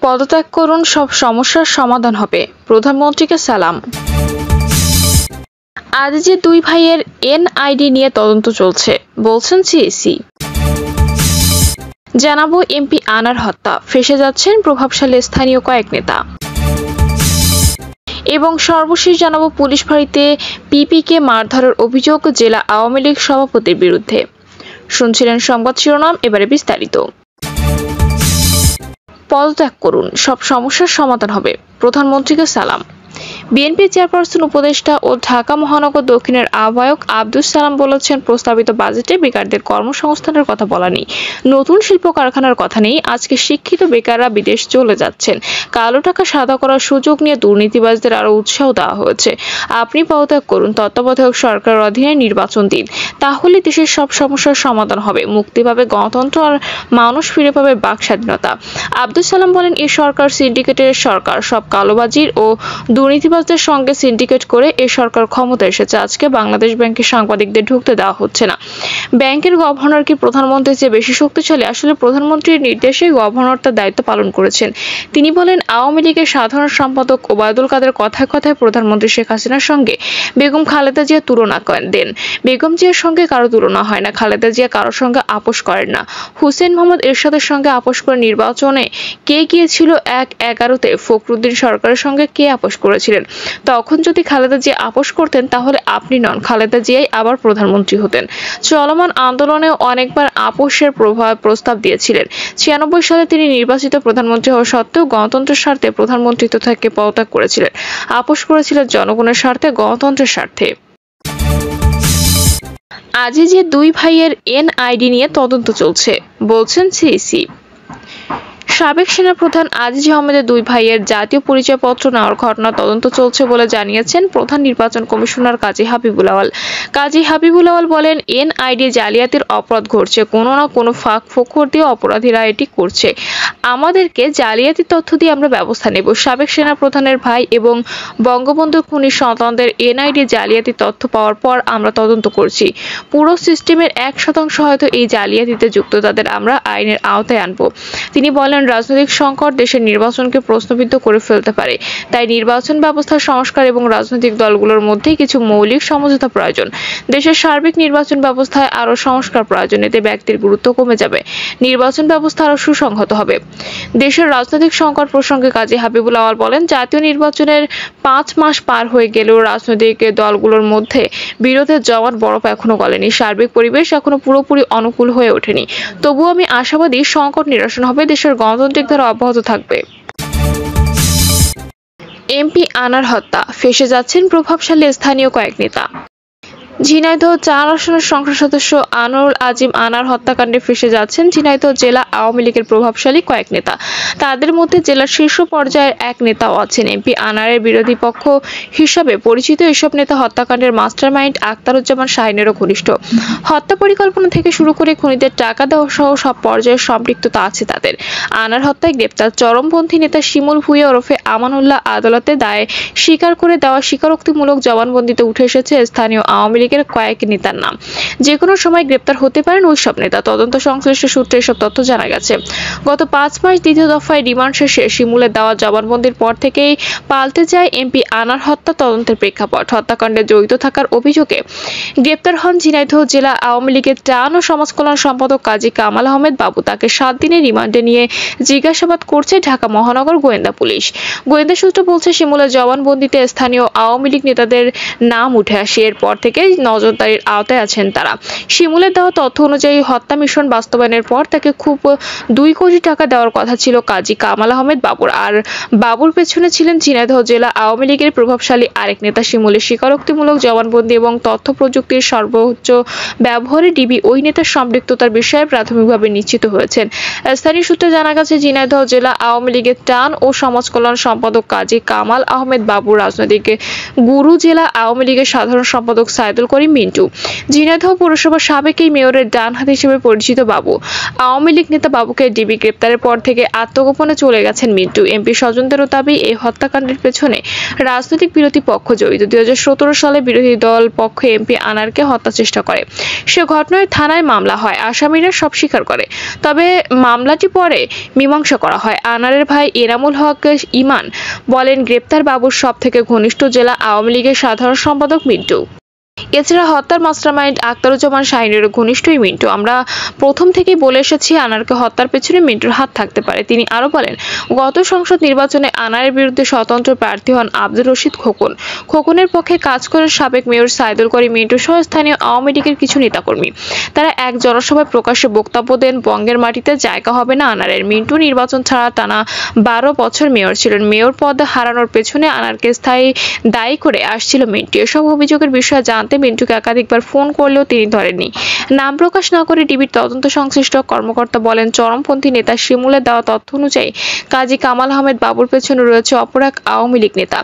পদত্যাগ করুন, সব সমস্যার সমাধান হবে, প্রধানমন্ত্রীকে সালাম। আজ যে দুই ভাইয়ের এনআইডি নিয়ে তদন্ত চলছে, বলছেন সিইসি। জানাবো এমপি আনার হত্যা, ফেঁসে যাচ্ছেন প্রভাবশালী স্থানীয় কয়েক নেতা। এবং সর্বশেষ জানাবো পুলিশ ফাঁড়িতে পিপিকে মারধরের অভিযোগ জেলা আওয়ামী লীগ সভাপতির বিরুদ্ধে। শুনছিলেন সংবাদ শিরোনাম, এবারে বিস্তারিত। পদত্যাগ করুন, সব সমস্যার সমাধান হবে, প্রধানমন্ত্রীকে সালাম। বিএনপি চেয়ারপারসন উপদেষ্টা ও ঢাকা মহানগর দক্ষিণের আহ্বায়ক আব্দুস সালাম বলেছেন, প্রস্তাবিত বাজেটে বেকারদের কর্মসংস্থানের কথা বলা নেই, নতুন শিল্প কারখানার কথা নেই। আজকে শিক্ষিত বেকাররা বিদেশ চলে যাচ্ছেন, কালো টাকা সাদা করার সুযোগ নিয়ে দুর্নীতিবাজদের আরো উৎসাহ দেওয়া হয়েছে। আপনি পদত্যাগ করুন, তত্ত্বাবধায়ক সরকারের অধীনে নির্বাচন দিন, তাহলে দেশের সব সমস্যার সমাধান হবে, মুক্তি পাবে গণতন্ত্র আর মানুষ ফিরে পাবে বাক স্বাধীনতা। আব্দুস সালাম বলেন, এই সরকার সিন্ডিকেটের সরকার, সব কালোবাজির ও দুর্নীতিবাজদের সঙ্গে সিন্ডিকেট করে এই সরকার ক্ষমতা এসেছে। আজকে বাংলাদেশ ব্যাংকের সাংবাদিকদের ঢুকতে দেওয়া হচ্ছে না। ব্যাংকের গভর্নর কি প্রধানমন্ত্রীর চেয়ে বেশি শক্তিশালী? আসলে প্রধানমন্ত্রীর নির্দেশে গভর্নর তার দায়িত্ব পালন করেছেন। তিনি বলেন, আওয়ামী লীগের সাধারণ সম্পাদক ওবায়দুল কাদের কথায় কথায় প্রধানমন্ত্রী শেখ হাসিনার সঙ্গে বেগম খালেদা জিয়া তুলনা দেন। বেগম জিয়ার সঙ্গে কারো তুলনা হয় না, খালেদা জিয়া কারোর সঙ্গে আপোষ করেন না। হুসেইন মোহাম্মদ এরশাদের সঙ্গে আপোষ করে নির্বাচনে কে গিয়েছিল ১/১১-তে? ফখরুদ্দিন সরকারের সঙ্গে কে আপোষ করেছিলেন? তখন যদি খালেদা জিয়া আপোষ করতেন, তাহলে আপনি নন, খালেদা জিয়াই আবার প্রধানমন্ত্রী হতেন। চলমান আন্দোলনে অনেকবার আপোষের প্রস্তাব দিয়েছিলেন। ৯৬ সালে তিনি নির্বাচিত প্রধানমন্ত্রী হওয়া সত্ত্বেও গণতন্ত্রের স্বার্থে প্রধানমন্ত্রিত্ব থেকে পদত্যাগ করেছিলেন, আপোষ করেছিলেন জনগণের স্বার্থে, গণতন্ত্রের স্বার্থে। আজ যে দুই ভাইয়ের এনআইডি নিয়ে তদন্ত চলছে, বলছেন সিইসি। সাবেক সেনাপ্রধান আজিজ আহমেদের দুই ভাইয়ের জাতীয় পরিচয়পত্র নেওয়ার ঘটনা তদন্ত চলছে বলে জানিয়েছেন প্রধান নির্বাচন কমিশনার কাজী হাবিবুল আওয়াল। কাজী হাবিবুল আওয়াল বলেন, এনআইডি জালিয়াতির অপরাধ ঘটছে, কোনো না কোনো ফাঁক ফোকর দিয়ে অপরাধীরা এটি করছে। আমাদেরকে জালিয়াতি তথ্য দিয়ে আমরা ব্যবস্থা নেব। সাবেক সেনাপ্রধানের ভাই এবং বঙ্গবন্ধুর খুনির সন্তানদের এনআইডি জালিয়াতি তথ্য পাওয়ার পর আমরা তদন্ত করছি। পুরো সিস্টেমের ১% হয়তো এই জালিয়াতিতে যুক্ত, তাদের আমরা আইনের আওতায় আনব। তিনি বলেন, রাজনৈতিক সংকট দেশের নির্বাচনকে প্রশ্নবিদ্ধ করে ফেলতে পারে, তাই নির্বাচন ব্যবস্থার সংস্কার এবং রাজনৈতিক দলগুলোর মধ্যে কিছু মৌলিক সমঝোতা প্রয়োজন। দেশের সার্বিক নির্বাচন ব্যবস্থায় আরও সংস্কার প্রয়োজন, এতে ব্যক্তির গুরুত্ব কমে যাবে, নির্বাচন ব্যবস্থা আরও সুসংহত হবে। দেশের রাজনৈতিক সংকট প্রসঙ্গে কাজী হাবিবুল আওয়াল বলেন, জাতীয় নির্বাচনের ৫ মাস পার হয়ে গেলেও রাজনৈতিক দলগুলোর মধ্যে বিরোধের জমাট বরফ এখনো গলেনি, সার্বিক পরিবেশ এখনো পুরোপুরি অনুকূল হয়ে ওঠেনি। তবুও আমি আশাবাদী সংকট নিরসন হবে, দেশের গণতান্ত্রিক ধারা অব্যাহত থাকবে। এমপি আনার হত্যা, ফেঁসে যাচ্ছেন প্রভাবশালী স্থানীয় কয়েক নেতা। ঝিনাইদহ ৪ আসনের সংসদ সদস্য আনোয়ারুল আজিম আনার হত্যাকাণ্ডে ফেঁসে যাচ্ছেন ঝিনাইদহ জেলা আওয়ামী লীগের প্রভাবশালী কয়েক নেতা। তাদের মধ্যে জেলার শীর্ষ পর্যায়ের এক নেতাও আছেন। এমপি আনারের বিরোধী পক্ষ হিসাবে পরিচিত এসব নেতা হত্যাকাণ্ডের মাস্টারমাইন্ড আখতারুজ্জামান শাহীনেরও ঘনিষ্ঠ। হত্যা পরিকল্পনা থেকে শুরু করে খুনিদের টাকা দেওয়া সহ সব পর্যায়ে সম্পৃক্ততা আছে তাদের। আনার হত্যায় গ্রেপ্তার চরমপন্থী নেতা শিমুল ভূঁইয়া ওরফে আমানুল্লাহ আদালতে দায়ে স্বীকার করে দেওয়া স্বীকারোক্তিমূলক জবানবন্দিতে উঠে এসেছে স্থানীয় আওয়ামী লীগের কয়েক নেতার নাম। যে কোনো সময় গ্রেপ্তার হতে পারেন ওই সব নেতা। তদন্ত সংশ্লিষ্ট সূত্রে এসব তথ্য জানা গেছে। গত ৫ মার্চ দ্বিতীয় দফায় রিমান্ড শেষে শিমুলের দেওয়া জবানবন্দির পর থেকেই পাল্টে যায় এমপি আনার হত্যা তদন্তের প্রেক্ষাপট। হত্যাকাণ্ডে জড়িত থাকার অভিযোগে গ্রেপ্তার হন ঝিনাইদহ জেলা আওয়ামী লীগের ত্রাণ ও সমাজ কল্যাণ সম্পাদক কাজী কামাল আহমেদ বাবু। তাকে ৭ দিনের রিমান্ডে নিয়ে জিজ্ঞাসাবাদ করছে ঢাকা মহানগর গোয়েন্দা পুলিশ। গোয়েন্দা সূত্র বলছে, শিমুলের জবানবন্দিতে স্থানীয় আওয়ামী লীগ নেতাদের নাম উঠে আসে। এরপর থেকে নজরদারির আওতায় আছেন তারা। শিমুলের দেওয়া তথ্য অনুযায়ী হত্যা মিশন বাস্তবায়নের পর তাকে খুব ২ কোটি টাকা দেওয়ার কথা ছিল কাজী কামাল আহমেদ বাবুর। আর বাবুর পেছনে ছিলেন ঝিনাইদহ জেলা আওয়ামী লীগের প্রভাবশালী আরেক নেতা। শিমুলের স্বীকারোক্তিমূলক জবানবন্দি এবং তথ্য প্রযুক্তির সর্বোচ্চ ব্যবহারে ডিবি ওই নেতার সম্পৃক্ততার বিষয়ে প্রাথমিকভাবে নিশ্চিত হয়েছেন। স্থানীয় সূত্রে জানা গেছে, ঝিনাইদহ জেলা আওয়ামী লীগের ত্রাণ ও সমাজ কল্যাণ সম্পাদক কাজী কামাল আহমেদ বাবু রাজনৈতিক গুরু জেলা আওয়ামী লীগের সাধারণ সম্পাদক সাইদুল করি মিন্টু। ঝিনাইদহ পৌরসভার সাবেক এই মেয়রের ডান হাত হিসেবে পরিচিত বাবু। আওয়ামী লীগ নেতা বাবুকে ডিবি গ্রেপ্তারের পর থেকে আত্মগোপনে চলে গেছেন মিন্টু। এমপি স্বজনদেরও দাবি এই হত্যাকাণ্ডের পেছনে রাজনৈতিক বিরোধী পক্ষ জড়িত। 2017 সালে বিরোধী দল পক্ষ এমপি আনারকে হত্যা চেষ্টা করে। সে ঘটনায় থানায় মামলা হয়, আসামিরা সব স্বীকার করে। তবে মামলাটি পরে মীমাংসা করা হয়। আনারের ভাই এনামুল হক ইমান বলেন, গ্রেপ্তার বাবুর সব থেকে ঘনিষ্ঠ জেলা আওয়ামী লীগের সাধারণ সম্পাদক মিন্টু। এছাড়া হত্যার মাস্টারমাইন্ড আখতারুজ্জামান শাহিনের ঘনিষ্ঠই মিন্টু। আমরা প্রথম থেকেই বলে এসেছি আনারকে হত্যার পেছনে মিন্টুর হাত থাকতে পারে। তিনি আরো বলেন, গত সংসদ নির্বাচনে আনারের বিরুদ্ধে স্বতন্ত্র প্রার্থী হন আব্দুর রশিদ খোকন। খোকনের পক্ষে কাজ করেন সাবেক মেয়র সাইদুল করিম মিন্টু সহ স্থানীয় আওয়ামী লীগের কিছু নেতাকর্মী। তারা এক জনসভায় প্রকাশ্যে বক্তব্য দেন, বঙ্গের মাটিতে জায়গা হবে না আনারের। মিন্টু নির্বাচন ছাড়া টানা 12 বছর মেয়র ছিলেন। মেয়র পদ হারানোর পেছনে আনারকে দায়ী করে আসছিল মিন্টু। এসব অভিযোগের বিষয়ে জানতে মিন্টুকে একাধিকবার ফোন করলেও তিনি ধরেননি। নাম প্রকাশ না করে ডিবির তদন্ত সংশ্লিষ্ট কর্মকর্তা বলেন, চরমপন্থী নেতা শিমুলের দেওয়া তথ্য অনুযায়ী কাজী কামাল আহমেদ বাবুর পেছনে রয়েছে অপর এক আওয়ামী লীগ নেতা,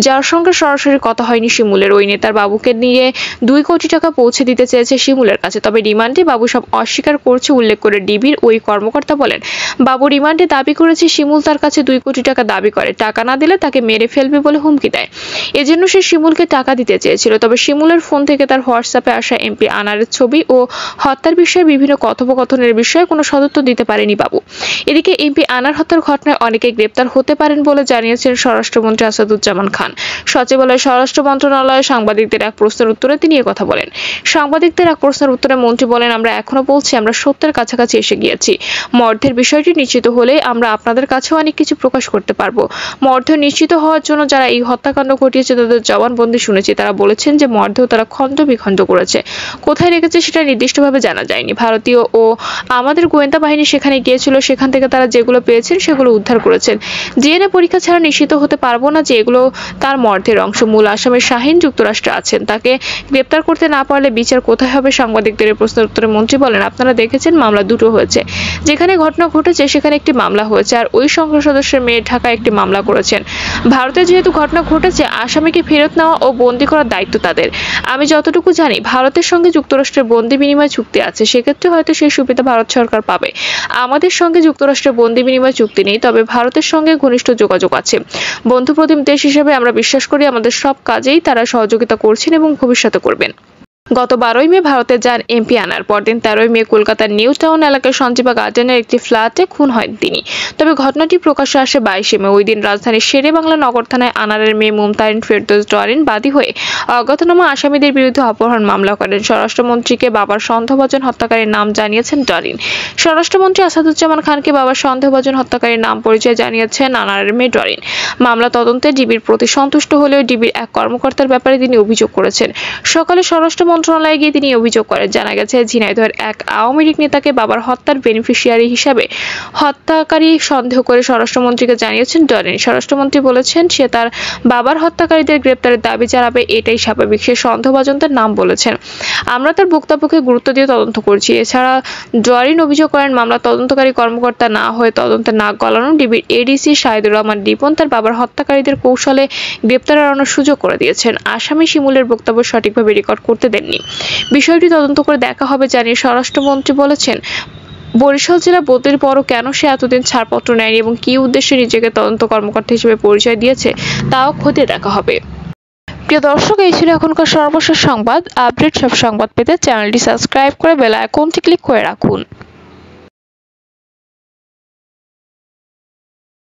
যার সঙ্গে সরাসরি কথা হয়নি শিমুলের। ওই নেতার বাবুকে নিয়ে 2 কোটি টাকা পৌঁছে দিতে চেয়েছে শিমুলের কাছে। তবে রিমান্ডে বাবু সব অস্বীকার করছে উল্লেখ করে ডিবির ওই কর্মকর্তা বলেন, বাবু রিমান্ডে দাবি করেছে শিমুল তার কাছে 2 কোটি টাকা দাবি করে। টাকা না দিলে তাকে মেরে ফেলবে বলে হুমকি দেয়। এজন্য সে শিমুলকে টাকা দিতে চেয়েছিল। তবে শিমুলের ফোন থেকে তার হোয়াটসঅ্যাপে আসা এমপি আনারের ছবি ও হত্যার বিষয়ে বিভিন্ন কথোপকথনের বিষয়ে কোনো সদুত্তর দিতে পারেনি বাবু। এদিকে এমপি আনার হত্যার ঘটনায় অনেকে গ্রেপ্তার হতে পারেন বলে জানিয়েছেন স্বরাষ্ট্রমন্ত্রী আসাদুজ্জামান খান। সচিবালয় স্বরাষ্ট্র মন্ত্রণালয়ে সাংবাদিকদের এক প্রশ্নের উত্তরে তিনি কথা বলেন। সাংবাদিকদের এক প্রশ্নের উত্তরে মন্ত্রী বলেন, আমরা এখনো বলছি আমরা সত্যের কাছাকাছি এসে গিয়েছি। মর্ধের বিষয়টি নিশ্চিত হলে আমরা আপনাদের কাছেও অনেক কিছু প্রকাশ করতে পারবো। মর্ধ নিশ্চিত হওয়ার জন্য যারা এই হত্যাকাণ্ড ঘটিয়েছে তাদের জবানবন্দি শুনেছি। তারা বলেছেন যে মর্ধেও তারা খণ্ড বিখণ্ড করেছে। কোথায় রেখেছে সেটা নির্দিষ্টভাবে জানা যায়নি। ভারতীয় ও আমাদের গোয়েন্দা বাহিনী সেখানে গিয়েছিল, সেখান থেকে তারা যেগুলো পেয়েছেন সেগুলো উদ্ধার করেছেন। ডিএনএ পরীক্ষা ছাড়া নিশ্চিত হতে পারবো না যে এগুলো তার মর্ধের অংশ। মূল আসামি শাহিন যুক্তরাষ্ট্রে আছেন, তাকে গ্রেপ্তার করতে না পারলে বিচার কোথায় হবে? সাংবাদিকদের এই প্রশ্নের উত্তরে মন্ত্রী বলেন, আপনারা দেখেছেন মামলা দুটো হয়েছে। যেখানে ঘটনা ঘটেছে সেখানে একটি মামলা হয়েছে, আর ওই সংসদ সদস্যের মেয়ে ঢাকায় একটি মামলা করেছেন। ভারতে যেহেতু ঘটনা ঘটেছে, আসামিকে ফেরত নেওয়া ও বন্দী করার দায়িত্ব তাদের। আমি যতটুকু জানি ভারতের সঙ্গে যুক্তরাষ্ট্রের বন্দি বিনিময় চুক্তি আছে, সেক্ষেত্রে হয়তো সেই সুবিধা ভারত সরকার পাবে। আমাদের সঙ্গে যুক্তরাষ্ট্রের বন্দি বিনিময় চুক্তি নেই, তবে ভারতের সঙ্গে ঘনিষ্ঠ যোগাযোগ আছে। বন্ধুপ্রতিম দেশ হিসেবে আমরা বিশ্বাস করি আমাদের সব কাজেই তারা সহযোগিতা করছেন এবং ভবিষ্যতে করবেন। গত 12 মে ভারতে যান এমপি আনার। পরদিন 13 মে কলকাতার নিউ টাউন এলাকার সঞ্জীবা গার্ডেনের একটি ফ্ল্যাটে খুন হয় তিনি। তবে ঘটনাটি প্রকাশ্যে আসে 22 মে। ওই দিন রাজধানীর শেরে বাংলা নগর থানায় আনারের মেয়ে মুমতারিন ফেরদৌস ডরিন বাদী হয়ে অজ্ঞাতনামা আসামিদের বিরুদ্ধে অপহরণ মামলা করেন। স্বরাষ্ট্রমন্ত্রীকে বাবার সন্দেহভাজন হত্যাকারীর নাম জানিয়েছেন ডরিন। স্বরাষ্ট্রমন্ত্রী আসাদুজ্জামান খানকে বাবার সন্দেহভাজন হত্যাকারীর নাম পরিচয় জানিয়েছেন আনারের মেয়ে ডরিন। মামলা তদন্তে ডিবির প্রতি সন্তুষ্ট হলেও ডিবির এক কর্মকর্তার ব্যাপারে তিনি অভিযোগ করেছেন। সকালে স্বরাষ্ট্র মন্ত্রণালয়ে গিয়ে তিনি অভিযোগ করেন। জানা গেছে ঝিনাইদহের এক আওয়ামী লীগ নেতাকে বাবার হত্যার বেনিফিশিয়ারি হিসাবে হত্যাকারী সন্দেহ করে স্বরাষ্ট্রমন্ত্রীকে জানিয়েছেন ডরিন। স্বরাষ্ট্রমন্ত্রী বলেছেন সে তার বাবার হত্যাকারীদের গ্রেপ্তারের দাবি জানাবে, এটাই স্বাভাবিক। সে সন্দেহভাজনদের নাম বলেছেন। আমরা তার বক্তব্যকে গুরুত্ব দিয়ে তদন্ত করছি। এছাড়া ডরিন অভিযোগ করেন মামলা তদন্তকারী কর্মকর্তা না হয়ে তদন্তে নাক গলানো ডিবির এডিসি শাহিদুর রহমান রিপন তার বাবার হত্যাকারীদের কৌশলে গ্রেপ্তার এড়ানোর সুযোগ করে দিয়েছেন। আসামি শিমুলের বক্তব্য সঠিকভাবে রেকর্ড করতে দেননি। বিষয়টি তদন্ত করে দেখা হবে জানিয়ে স্বরাষ্ট্রমন্ত্রী বলেছেন, বরিশাল জেলা বদলির পরও কেন সে এতদিন ছাড়পত্র নেয়নি এবং কী উদ্দেশ্যে নিজেকে তদন্ত কর্মকর্তা হিসেবে পরিচয় দিয়েছে তাও খতিয়ে দেখা হবে। প্রিয় দর্শক, এই ছিল এখনকার সর্বশেষ সংবাদ। আপডেট সব সংবাদ পেতে চ্যানেলটি সাবস্ক্রাইব করে বেল আইকনটি ক্লিক করে রাখুন।